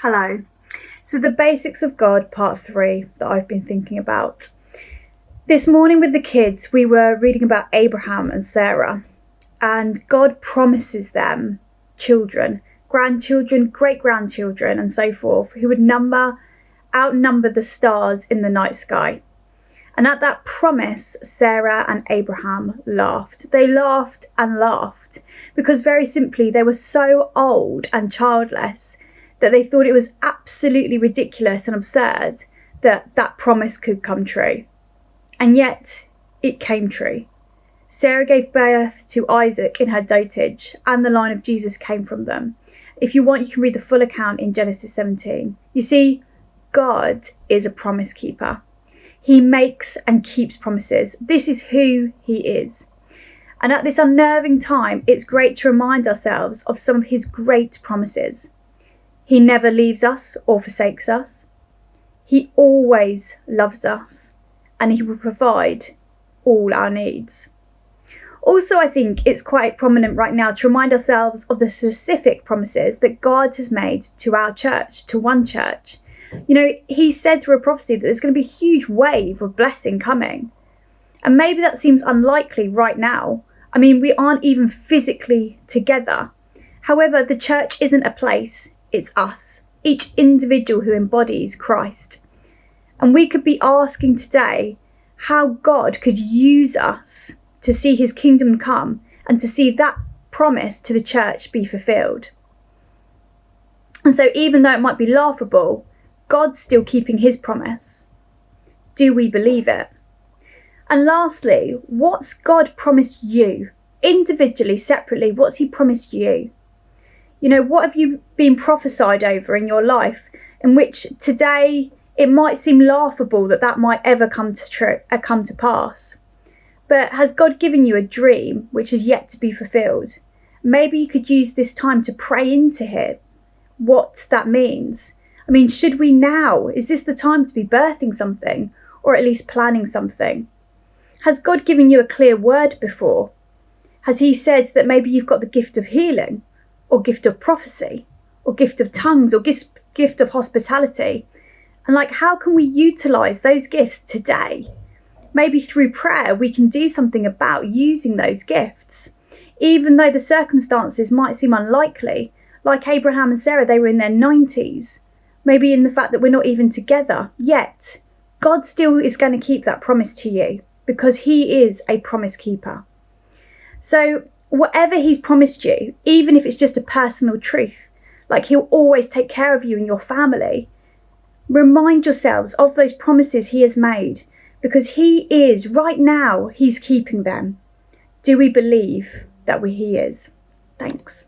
Hello. So the basics of God, part 3, that I've been thinking about. This morning with the kids, we were reading about Abraham and Sarah, and God promises them children, grandchildren, great-grandchildren, and so forth, who would outnumber the stars in the night sky. And at that promise, Sarah and Abraham laughed. They laughed and laughed because very simply they were so old and childless that they thought it was absolutely ridiculous and absurd that that promise could come true. And yet it came true. Sarah gave birth to Isaac in her dotage, and the line of Jesus came from them. If you want, you can read the full account in Genesis 17. You see, God is a promise keeper. He makes and keeps promises. This is who he is. And at this unnerving time, it's great to remind ourselves of some of his great promises. He never leaves us or forsakes us. He always loves us, and he will provide all our needs. Also, I think it's quite prominent right now to remind ourselves of the specific promises that God has made to our church, to one church. You know, he said through a prophecy that there's going to be a huge wave of blessing coming. And maybe that seems unlikely right now. I mean, we aren't even physically together. However, the church isn't a place, it's us, each individual who embodies Christ. And we could be asking today how God could use us to see his kingdom come and to see that promise to the church be fulfilled. And so even though it might be laughable, God's still keeping his promise. Do we believe it? And lastly, what's God promised you? Individually, separately, what's he promised you? You know, what have you been prophesied over in your life in which today it might seem laughable that might ever come to pass? But has God given you a dream which is yet to be fulfilled? Maybe you could use this time to pray into it, what that means. I mean, should we now? Is this the time to be birthing something, or at least planning something? Has God given you a clear word before? Has he said that maybe you've got the gift of healing, or gift of prophecy, or gift of tongues, or gift of hospitality? And how can we utilise those gifts today? Maybe through prayer we can do something about using those gifts. Even though the circumstances might seem unlikely, like Abraham and Sarah, they were in their 90s. Maybe in the fact that we're not even together yet, God still is going to keep that promise to you because he is a promise keeper. So whatever he's promised you, even if it's just a personal truth, like he'll always take care of you and your family, remind yourselves of those promises he has made because he is, right now, he's keeping them. Do we believe that he is? Thanks.